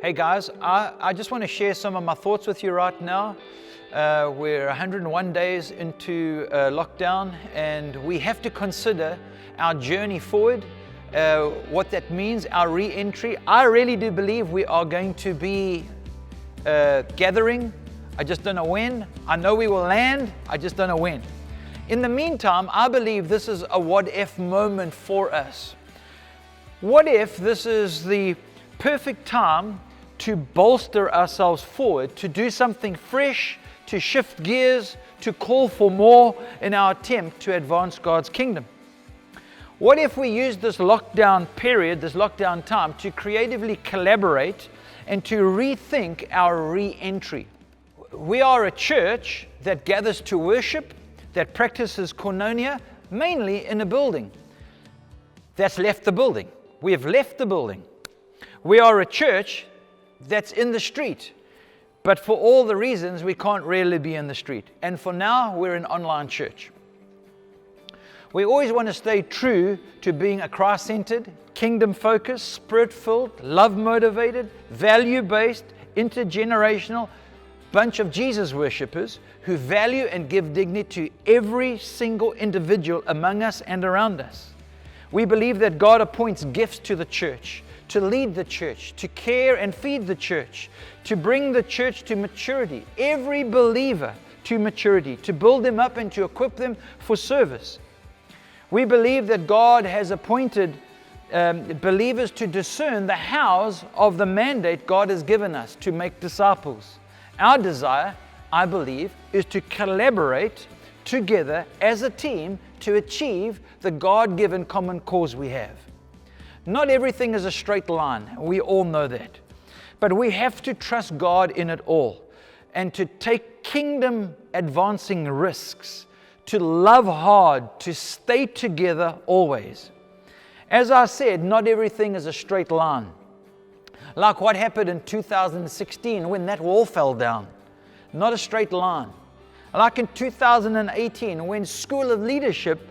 Hey guys, I just want to share some of my thoughts with you right now. We're 101 days into lockdown, and we have to consider our journey forward, what that means, our re-entry. I really do believe we are going to be gathering. I just don't know when. I know we will land, I just don't know when. In the meantime, I believe this is a what-if moment for us. What if this is the perfect time to bolster ourselves forward, to do something fresh, to shift gears, to call for more in our attempt to advance God's kingdom? What if we use this lockdown period, this lockdown time, to creatively collaborate and to rethink our re-entry? We are a church that gathers to worship, that practices koinonia, mainly in a building. That's left the building. We have left the building. We are a church that's in the street, but for all the reasons we can't really be in the street. And for now, we're an online church. We always want to stay true to being a Christ-centered, kingdom-focused, spirit-filled, love-motivated, value-based, intergenerational bunch of Jesus worshippers who value and give dignity to every single individual among us and around us. We believe that God appoints gifts to the church, to lead the church, to care and feed the church, to bring the church to maturity, every believer to maturity, to build them up and to equip them for service. We believe that God has appointed believers to discern the hows of the mandate God has given us to make disciples. Our desire, I believe, is to collaborate together as a team to achieve the God-given common cause we have. Not everything is a straight line. We all know that. But we have to trust God in it all and to take kingdom advancing risks, to love hard, to stay together always. As I said, not everything is a straight line. Like what happened in 2016 when that wall fell down. Not a straight line. Like in 2018 when School of Leadership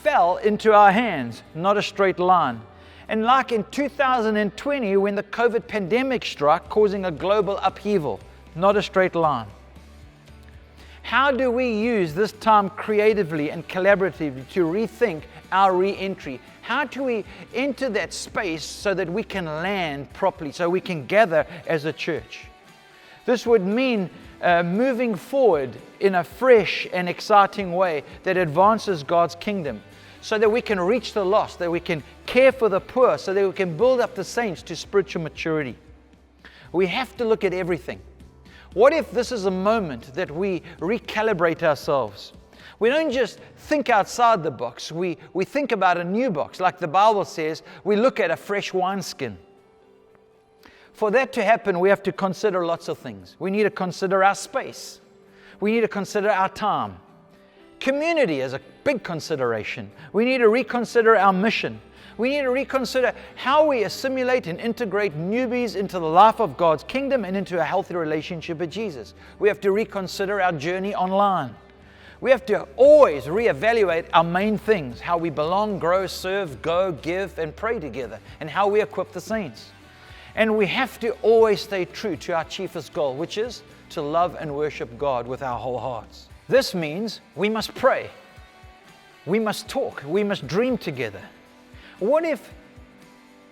fell into our hands, not a straight line. And like in 2020 when the COVID pandemic struck, causing a global upheaval, not a straight line. How do we use this time creatively and collaboratively to rethink our re-entry? How do we enter that space so that we can land properly, so we can gather as a church? This would mean moving forward in a fresh and exciting way that advances God's kingdom, so that we can reach the lost, that we can care for the poor, so that we can build up the saints to spiritual maturity. We have to look at everything. What if this is a moment that we recalibrate ourselves? We don't just think outside the box, we think about a new box. Like the Bible says, we look at a fresh wineskin. For that to happen, we have to consider lots of things. We need to consider our space. We need to consider our time. Community is a big consideration. We need to reconsider our mission. We need to reconsider how we assimilate and integrate newbies into the life of God's kingdom and into a healthy relationship with Jesus. We have to reconsider our journey online. We have to always reevaluate our main things, how we belong, grow, serve, go, give, and pray together, and how we equip the saints. And we have to always stay true to our chiefest goal, which is to love and worship God with our whole hearts. This means we must pray, we must talk, we must dream together. What if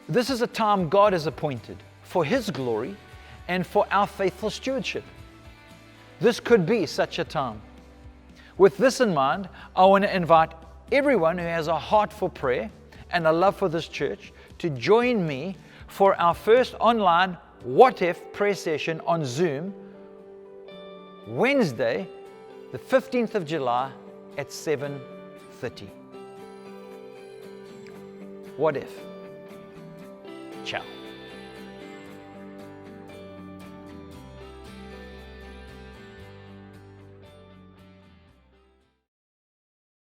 this is a time God has appointed for His glory and for our faithful stewardship? This could be such a time. With this in mind, I want to invite everyone who has a heart for prayer and a love for this church to join me for our first online What If prayer session on Zoom, Wednesday, the 15th of July at 7:30. What if? Ciao.